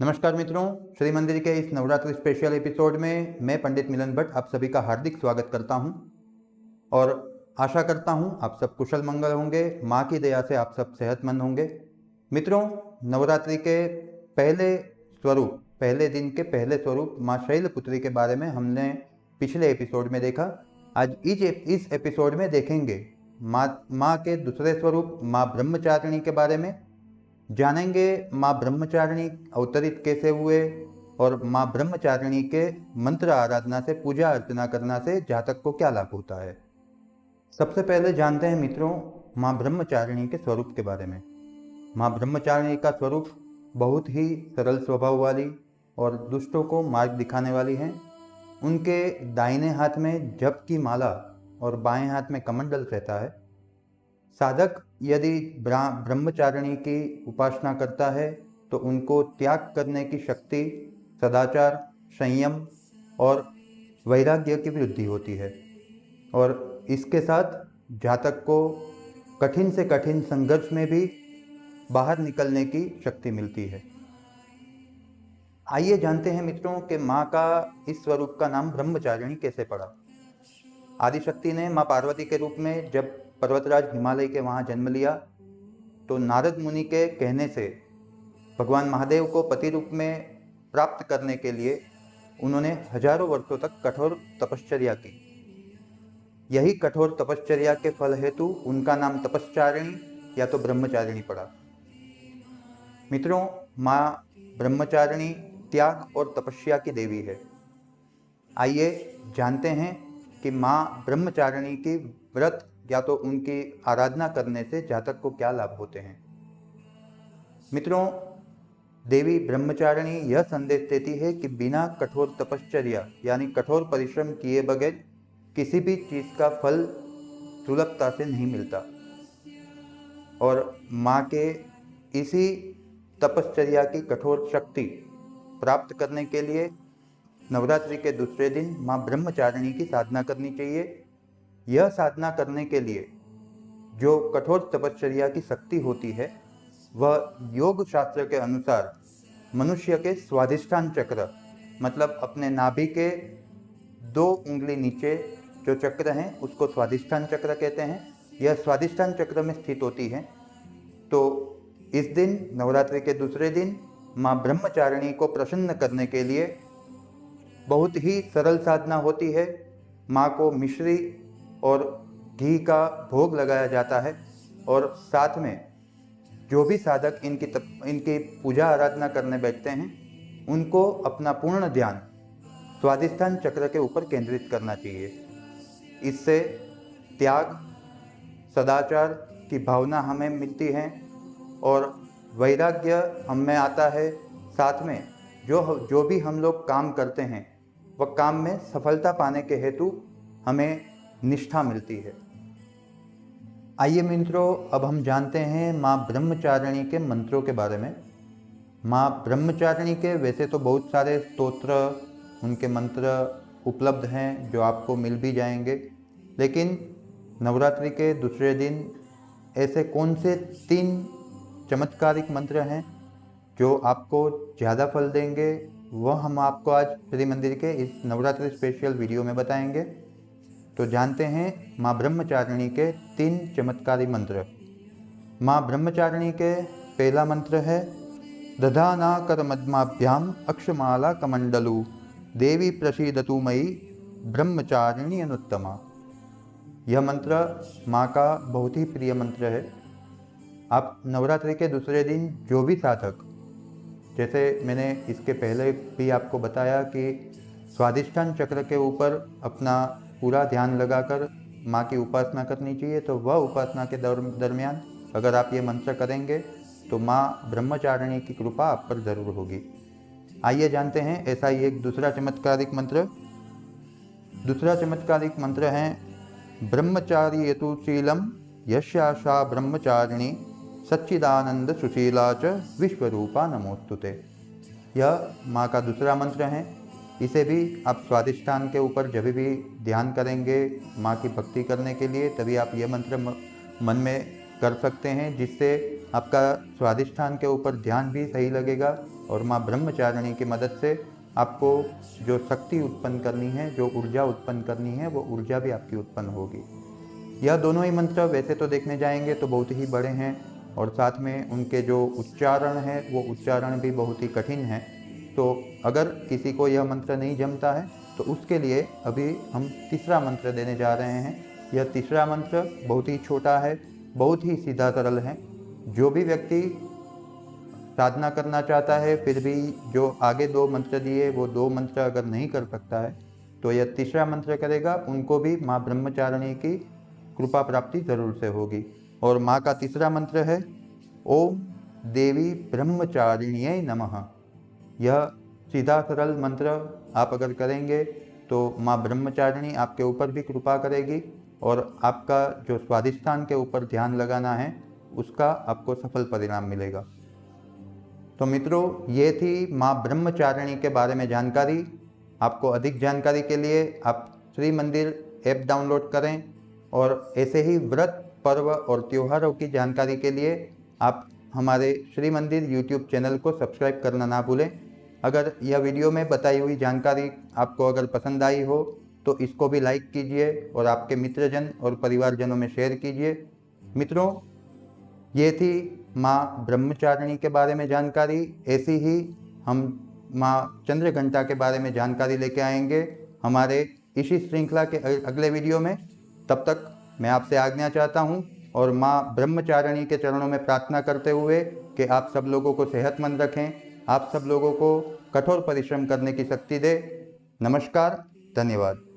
नमस्कार मित्रों, श्री मंदिर के इस नवरात्रि स्पेशल एपिसोड में मैं पंडित मिलन भट्ट आप सभी का हार्दिक स्वागत करता हूं और आशा करता हूं आप सब कुशल मंगल होंगे। मां की दया से आप सब सेहतमंद होंगे। मित्रों, नवरात्रि के पहले दिन के पहले स्वरूप मां शैलपुत्री के बारे में हमने पिछले एपिसोड में देखा। आज इस एपिसोड में देखेंगे मां के दूसरे स्वरूप मां ब्रह्मचारिणी के बारे में। जानेंगे माँ ब्रह्मचारिणी अवतरित कैसे हुए और माँ ब्रह्मचारिणी के मंत्र आराधना से, पूजा अर्चना करना से जातक को क्या लाभ होता है। सबसे पहले जानते हैं मित्रों माँ ब्रह्मचारिणी के स्वरूप के बारे में। माँ ब्रह्मचारिणी का स्वरूप बहुत ही सरल स्वभाव वाली और दुष्टों को मार्ग दिखाने वाली हैं। उनके दाहिने हाथ में जप की माला और बाएं हाथ में कमंडल रहता है। साधक यदि ब्रह्मचारिणी की उपासना करता है तो उनको त्याग करने की शक्ति, सदाचार, संयम और वैराग्य की वृद्धि होती है और इसके साथ जातक को कठिन से कठिन संघर्ष में भी बाहर निकलने की शक्ति मिलती है। आइए जानते हैं मित्रों कि माँ का इस स्वरूप का नाम ब्रह्मचारिणी कैसे पड़ा। आदिशक्ति ने माँ पार्वती के रूप में जब पर्वतराज हिमालय के वहाँ जन्म लिया तो नारद मुनि के कहने से भगवान महादेव को पति रूप में प्राप्त करने के लिए उन्होंने हजारों वर्षों तक कठोर तपश्चर्या की। यही कठोर तपश्चर्या के फल हेतु उनका नाम तपश्चारिणी या तो ब्रह्मचारिणी पड़ा। मित्रों, माँ ब्रह्मचारिणी त्याग और तपस्या की देवी है। आइए जानते हैं कि माँ ब्रह्मचारिणी की व्रत या तो उनकी आराधना करने से जातक को क्या लाभ होते हैं। मित्रों, देवी ब्रह्मचारिणी यह संदेश देती है कि बिना कठोर तपश्चर्या यानी कठोर परिश्रम किए बगैर किसी भी चीज़ का फल सुलभता से नहीं मिलता और माँ के इसी तपश्चर्या की कठोर शक्ति प्राप्त करने के लिए नवरात्रि के दूसरे दिन माँ ब्रह्मचारिणी की साधना करनी चाहिए। यह साधना करने के लिए जो कठोर तपश्चर्या की शक्ति होती है वह योग शास्त्र के अनुसार मनुष्य के स्वाधिष्ठान चक्र मतलब अपने नाभि के 2 उंगली नीचे जो चक्र हैं उसको स्वाधिष्ठान चक्र कहते हैं। यह स्वाधिष्ठान चक्र में स्थित होती है। तो इस दिन नवरात्रि के दूसरे दिन माँ ब्रह्मचारिणी को प्रसन्न करने के लिए बहुत ही सरल साधना होती है। माँ को मिश्री और घी का भोग लगाया जाता है और साथ में जो भी साधक इनकी पूजा आराधना करने बैठते हैं उनको अपना पूर्ण ध्यान स्वाधिष्ठान चक्र के ऊपर केंद्रित करना चाहिए। इससे त्याग, सदाचार की भावना हमें मिलती है और वैराग्य हम में आता है। साथ में जो भी हम लोग काम करते हैं वह काम में सफलता पाने के हेतु हमें निष्ठा मिलती है। आइए मित्रों, अब हम जानते हैं माँ ब्रह्मचारिणी के मंत्रों के बारे में। माँ ब्रह्मचारिणी के वैसे तो बहुत सारे स्तोत्र, उनके मंत्र उपलब्ध हैं जो आपको मिल भी जाएंगे, लेकिन नवरात्रि के दूसरे दिन ऐसे कौन से 3 चमत्कारिक मंत्र हैं जो आपको ज़्यादा फल देंगे, वह हम आपको आज श्री मंदिर के इस नवरात्रि स्पेशल वीडियो में बताएंगे। तो जानते हैं माँ ब्रह्मचारिणी के 3 चमत्कारी मंत्र। माँ ब्रह्मचारिणी के पहला मंत्र है दधाना कर मध्याभ्याम अक्षमाला कमंडलु देवी प्रसीदतु मयि ब्रह्मचारिणी अनुत्तमा। यह मंत्र माँ का बहुत ही प्रिय मंत्र है। आप नवरात्रि के दूसरे दिन जो भी साधक, जैसे मैंने इसके पहले भी आपको बताया कि स्वाधिष्ठान चक्र के ऊपर अपना पूरा ध्यान लगाकर माँ की उपासना करनी चाहिए, तो वह उपासना के दरमियान अगर आप ये मंत्र करेंगे तो माँ ब्रह्मचारिणी की कृपा आप पर जरूर होगी। आइए जानते हैं ऐसा ही एक दूसरा चमत्कारिक मंत्र। दूसरा चमत्कारिक मंत्र है ब्रह्मचारी यतुशीलम यशाशा ब्रह्मचारिणी सच्चिदानंद सुशीला च विश्वरूपा नमोस्तुते। यह माँ का दूसरा मंत्र है। इसे भी आप स्वाधिष्ठान के ऊपर जब भी ध्यान करेंगे माँ की भक्ति करने के लिए, तभी आप ये मंत्र मन में कर सकते हैं, जिससे आपका स्वादिष्ठान के ऊपर ध्यान भी सही लगेगा और माँ ब्रह्मचारिणी की मदद से आपको जो शक्ति उत्पन्न करनी है, जो ऊर्जा उत्पन्न करनी है, वो ऊर्जा भी आपकी उत्पन्न होगी। यह दोनों ही मंत्र वैसे तो देखने जाएंगे तो बहुत ही बड़े हैं और साथ में उनके जो उच्चारण है वो उच्चारण भी बहुत ही कठिन है। तो अगर किसी को यह मंत्र नहीं जमता है तो उसके लिए अभी हम तीसरा मंत्र देने जा रहे हैं। यह तीसरा मंत्र बहुत ही छोटा है, बहुत ही सीधा सरल है। जो भी व्यक्ति साधना करना चाहता है फिर भी जो आगे 2 मंत्र दिए वो 2 मंत्र अगर नहीं कर सकता है तो यह तीसरा मंत्र करेगा, उनको भी माँ ब्रह्मचारिणी की कृपा प्राप्ति जरूर से होगी। और माँ का तीसरा मंत्र है ओम देवी ब्रह्मचारिण्यै नमः। यह सीधा सरल मंत्र आप अगर करेंगे तो माँ ब्रह्मचारिणी आपके ऊपर भी कृपा करेगी और आपका जो स्वादिष्ठान के ऊपर ध्यान लगाना है उसका आपको सफल परिणाम मिलेगा। तो मित्रों, ये थी माँ ब्रह्मचारिणी के बारे में जानकारी। आपको अधिक जानकारी के लिए आप श्री मंदिर ऐप डाउनलोड करें और ऐसे ही व्रत, पर्व और त्योहारों की जानकारी के लिए आप हमारे श्री मंदिर यूट्यूब चैनल को सब्सक्राइब करना ना भूलें। अगर यह वीडियो में बताई हुई जानकारी आपको अगर पसंद आई हो तो इसको भी लाइक कीजिए और आपके मित्रजन और परिवारजनों में शेयर कीजिए। मित्रों, ये थी माँ ब्रह्मचारिणी के बारे में जानकारी। ऐसी ही हम माँ चंद्रघंटा के बारे में जानकारी लेके आएंगे हमारे इसी श्रृंखला के अगले वीडियो में। तब तक मैं आपसे आज्ञा चाहता हूँ और माँ ब्रह्मचारिणी के चरणों में प्रार्थना करते हुए कि आप सब लोगों को सेहतमंद रखें, आप सब लोगों को कठोर परिश्रम करने की शक्ति दे। नमस्कार, धन्यवाद।